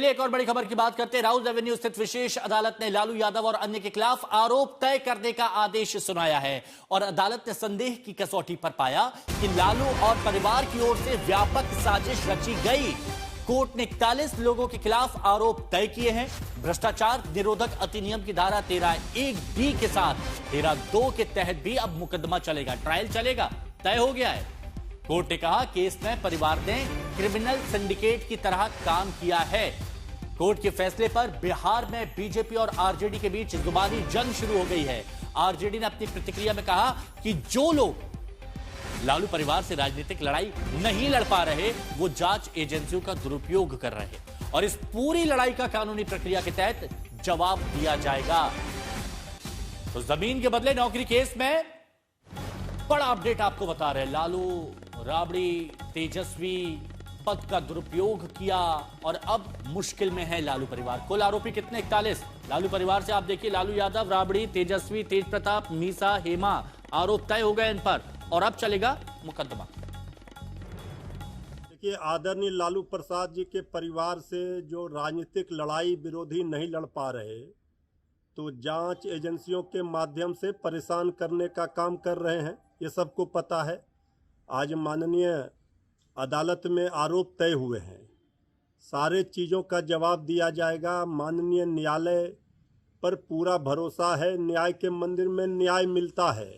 पहले एक और बड़ी खबर की बात करते हैं। राउज एवेन्यू स्थित विशेष अदालत ने लालू यादव और अन्य के खिलाफ आरोप तय करने का आदेश सुनाया है और अदालत ने संदेह की कसौटी पर पाया कि लालू और परिवार की ओर से व्यापक साजिश रची गई। कोर्ट ने 41 लोगों के खिलाफ आरोप तय किए हैं। भ्रष्टाचार निरोधक अधिनियम की धारा 13(1)(b) के साथ 13(2) के तहत भी अब मुकदमा चलेगा, ट्रायल चलेगा, तय हो गया है। कोर्ट ने कहा केस में परिवार ने क्रिमिनल सिंडिकेट की तरह काम किया है। कोर्ट के फैसले पर बिहार में बीजेपी और आरजेडी के बीच जुबानी जंग शुरू हो गई है। आरजेडी ने अपनी प्रतिक्रिया में कहा कि जो लोग लालू परिवार से राजनीतिक लड़ाई नहीं लड़ पा रहे वो जांच एजेंसियों का दुरुपयोग कर रहे हैं और इस पूरी लड़ाई का कानूनी प्रक्रिया के तहत जवाब दिया जाएगा। तो जमीन के बदले नौकरी केस में बड़ा अपडेट आपको बता रहे हैं। लालू राबड़ी तेजस्वी पद का दुरुपयोग किया और अब मुश्किल में है लालू परिवार। कुल आरोपी कितने? 41 लालू परिवार से। आप देखिए लालू यादव, राबड़ी, तेजस्वी, तेज प्रताप, मीसा, हेमा, आरोप तय हो गए इन पर और अब चलेगा मुकदमा। देखिए आदरणीय लालू प्रसाद जी के परिवार से जो राजनीतिक लड़ाई विरोधी नहीं लड़ पा रहे तो जांच एजेंसियों के माध्यम से परेशान करने का काम कर रहे हैं, ये सबको पता है। आज माननीय अदालत में आरोप तय हुए हैं, सारे चीज़ों का जवाब दिया जाएगा। माननीय न्यायालय पर पूरा भरोसा है, न्याय के मंदिर में न्याय मिलता है।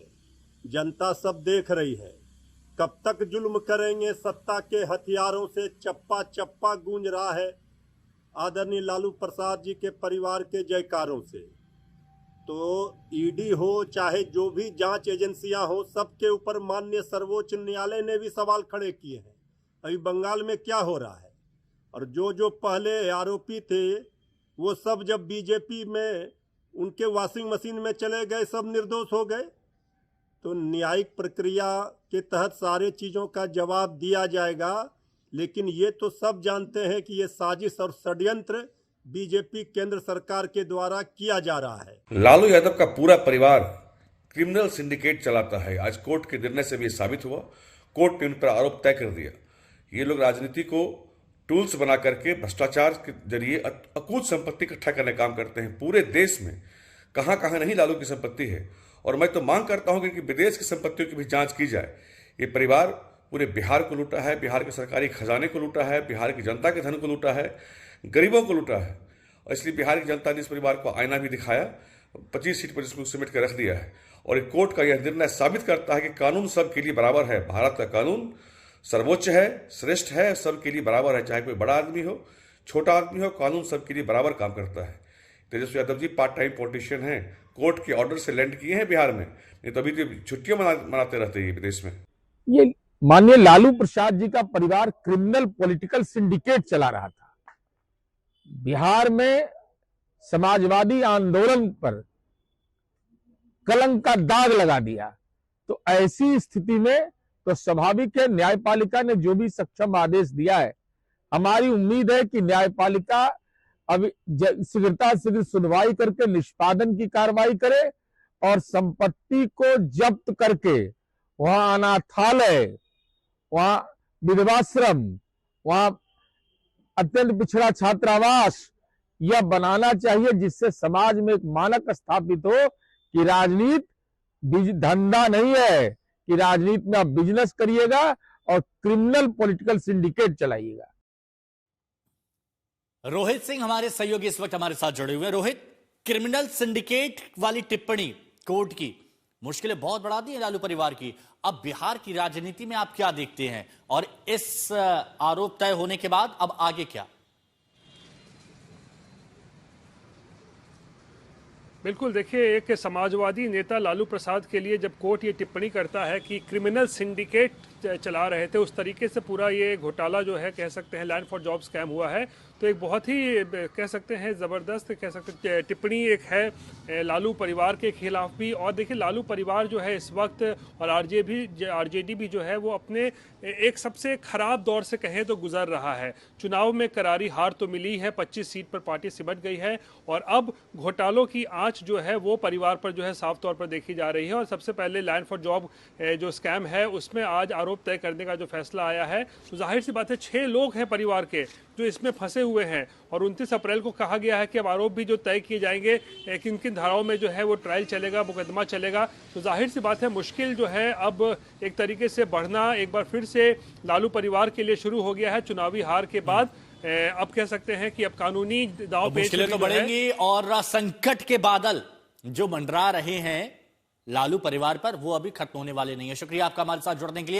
जनता सब देख रही है, कब तक जुल्म करेंगे, सत्ता के हथियारों से चप्पा चप्पा गूंज रहा है आदरणीय लालू प्रसाद जी के परिवार के जयकारों से। तो ईडी हो चाहे जो भी जांच एजेंसियां हो, सबके ऊपर माननीय सर्वोच्च न्यायालय ने भी सवाल खड़े किए हैं। अभी बंगाल में क्या हो रहा है, और जो पहले आरोपी थे वो सब जब बीजेपी में उनके वॉशिंग मशीन में चले गए, सब निर्दोष हो गए। तो न्यायिक प्रक्रिया के तहत सारे चीज़ों का जवाब दिया जाएगा। लेकिन ये तो सब जानते हैं कि ये साजिश और षड्यंत्र बीजेपी केंद्र सरकार के द्वारा किया जा रहा है। लालू यादव का पूरा परिवार क्रिमिनल सिंडिकेट चलाता है। आज कोर्ट के निर्णय से भी साबित हुआ। कोर्ट ने उन पर आरोप तय कर दिया। ये लोग राजनीति को टूल्स बना करके भ्रष्टाचार के जरिए अकूत संपत्ति इकट्ठा करने का काम करते हैं। पूरे देश में कहां कहां नहीं लालू की संपत्ति है, और मैं तो मांग करता हूं कि विदेश की संपत्तियों की भी जांच की जाए। ये परिवार पूरे बिहार को लूटा है, बिहार के सरकारी खजाने को लूटा है, बिहार की जनता के धन को लूटा है, गरीबों को लूटा है। और इसलिए बिहार की जनता ने इस परिवार को आईना भी दिखाया, 25 सीट पर इसको समेट कर रख दिया है। और एक कोर्ट का यह निर्णय साबित करता है कि कानून सबके लिए बराबर है। भारत का कानून सर्वोच्च है, श्रेष्ठ है, सबके लिए बराबर है। चाहे कोई बड़ा आदमी हो, छोटा आदमी हो, कानून सबके लिए बराबर काम करता है। Tejashwi Yadav ji part time politician हैं, कोर्ट के ऑर्डर से लैंड किए हैं बिहार में, नहीं तो अभी तो छुट्टियां मनाते रहते हैं विदेश में। ये माननीय लालू प्रसाद जी का परिवार क्रिमिनल पॉलिटिकल सिंडिकेट चला रहा था। बिहार में समाजवादी आंदोलन पर कलंक का दाग लगा दिया। तो ऐसी स्थिति में तो स्वाभाविक है न्यायपालिका ने जो भी सक्षम आदेश दिया है, हमारी उम्मीद है कि न्यायपालिका अब शीघ्रता शीघ्र सुनवाई करके निष्पादन की कार्रवाई करे और संपत्ति को जब्त करके वहां अनाथालय, वहां विधवाश्रम, वहां अत्यंत पिछड़ा छात्रावास यह बनाना चाहिए, जिससे समाज में एक मानक स्थापित हो कि राजनीति धंधा नहीं है, कि राजनीति में आप बिजनेस करिएगा और क्रिमिनल पॉलिटिकल सिंडिकेट चलाइएगा। रोहित सिंह हमारे सहयोगी इस वक्त हमारे साथ जुड़े हुए हैं। रोहित, क्रिमिनल सिंडिकेट वाली टिप्पणी कोर्ट की मुश्किलें बहुत बढ़ा दी है लालू परिवार की। अब बिहार की राजनीति में आप क्या देखते हैं, और इस आरोप तय होने के बाद अब आगे क्या? बिल्कुल, देखिए एक समाजवादी नेता लालू प्रसाद के लिए जब कोर्ट ये टिप्पणी करता है कि क्रिमिनल सिंडिकेट चला रहे थे, उस तरीके से पूरा ये घोटाला जो है कह सकते हैं लैंड फॉर जॉब स्कैम हुआ है, तो एक बहुत ही कह सकते हैं ज़बरदस्त कह सकते हैं टिप्पणी एक है लालू परिवार के खिलाफ भी। और देखिए लालू परिवार जो है इस वक्त और आरजेडी भी जो है वो अपने एक सबसे खराब दौर से कहें तो गुजर रहा है। चुनाव में करारी हार तो मिली है, 25 सीट पर पार्टी सिमट गई है, और अब घोटालों की आंच जो है वो परिवार पर जो है साफ तौर पर देखी जा रही है। और सबसे पहले लैंड फॉर जॉब जो स्कैम है उसमें आज आरोप तय करने का जो फैसला आया है, तो जाहिर सी बात है 6 लोग हैं परिवार के जो इसमें फंसे हुए हैं। और 29 अप्रैल को कहा गया है कि अब आरोप भी जो तय किए जाएंगे, किन किन धाराओं में जो है वो ट्रायल चलेगा, मुकदमा चलेगा। तो जाहिर सी बात है मुश्किल जो है अब एक तरीके से बढ़ना एक बार फिर से लालू परिवार के लिए शुरू हो गया है चुनावी हार के बाद। अब कह सकते हैं कि अब कानूनी दांव पेच मुश्किलें तो बढ़ेंगी और संकट के बादल जो मंडरा रहे हैं लालू परिवार पर वो अभी खत्म होने वाले नहीं है। शुक्रिया आपका हमारे साथ जुड़ने के लिए।